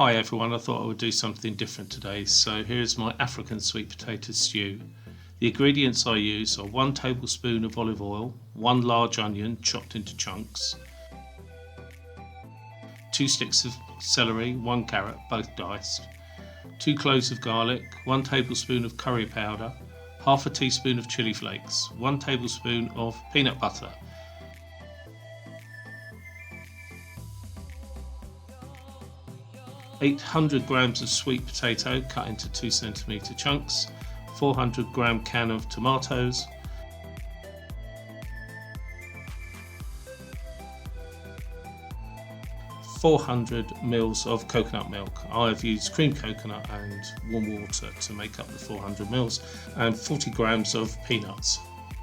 Hi everyone, I thought I would do something different today, so here's my African sweet potato stew. The ingredients I use are 1 tablespoon of olive oil, 1 large onion chopped into chunks, 2 sticks of celery, 1 carrot, both diced, 2 cloves of garlic, 1 tablespoon of curry powder, half a teaspoon of chili flakes, 1 tablespoon of peanut butter, .800 grams of sweet potato cut into 2 centimetre chunks, 400 gram can of tomatoes, .400 mils of coconut milk. I've used cream coconut and warm water to make up the 400 mils, and 40 grams of peanuts.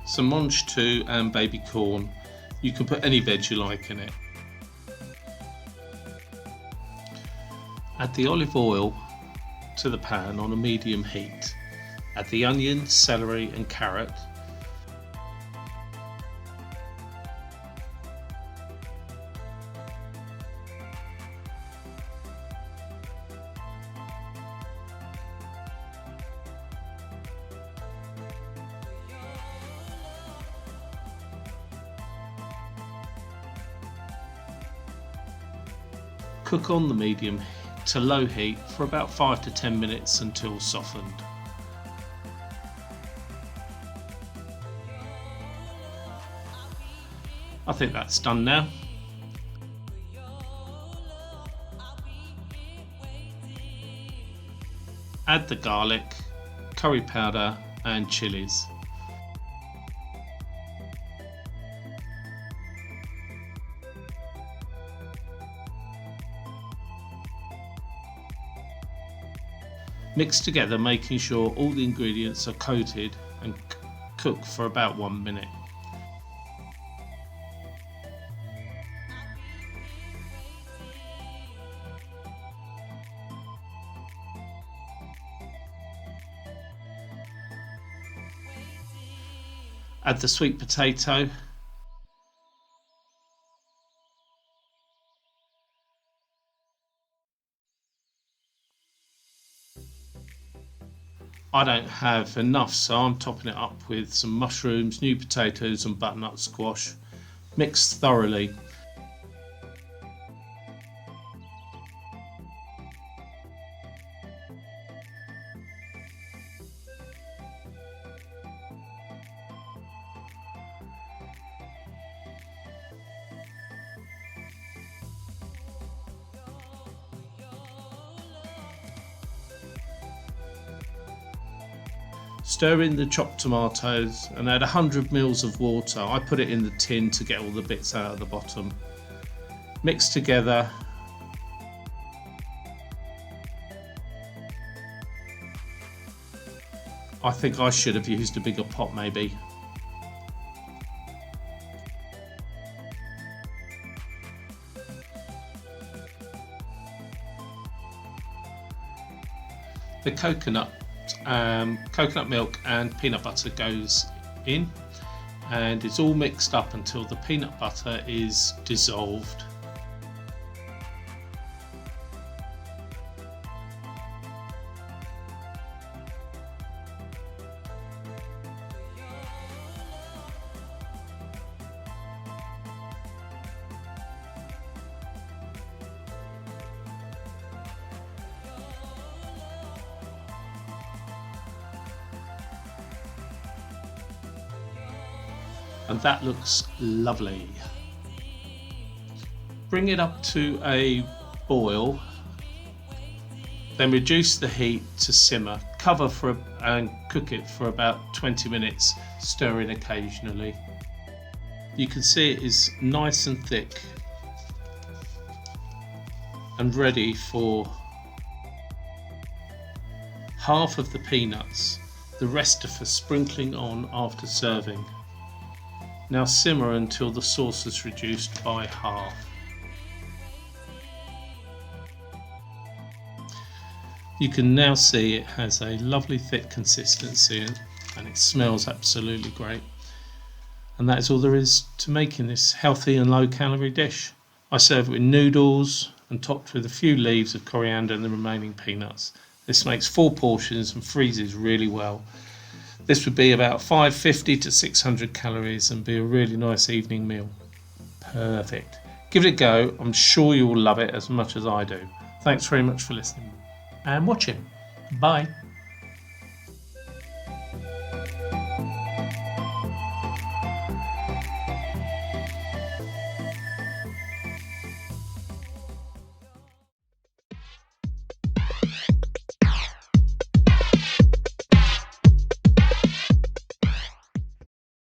Some mange tout and baby corn. You can put any veg you like in it. Add the olive oil to the pan on a medium heat. Add the onion, celery and carrot. Cook on the medium to low heat for about 5 to 10 minutes until softened. I think that's done now. Add the garlic, curry powder and chilies. Mix together, making sure all the ingredients are coated, and cook for about 1 minute. Add the sweet potato. I don't have enough, so I'm topping it up with some mushrooms, new potatoes and butternut squash. Mix thoroughly. Stir in the chopped tomatoes and add 100 mils of water. I put it in the tin to get all the bits out of the bottom. Mix together. I think I should have used a bigger pot maybe. The coconut milk and peanut butter goes in, and it's all mixed up until the peanut butter is dissolved. And that looks lovely. Bring it up to a boil, then reduce the heat to simmer. Cover and cook it for about 20 minutes, stirring occasionally. You can see it is nice and thick and ready for half of the peanuts. The rest are for sprinkling on after serving. Now simmer until the sauce is reduced by half. You can now see it has a lovely thick consistency and it smells absolutely great. And that is all there is to making this healthy and low calorie dish. I serve it with noodles, and topped with a few leaves of coriander and the remaining peanuts. This makes 4 portions and freezes really well. This would be about 550 to 600 calories and be a really nice evening meal. Perfect. Give it a go. I'm sure you will love it as much as I do. Thanks very much for listening and watching. Bye.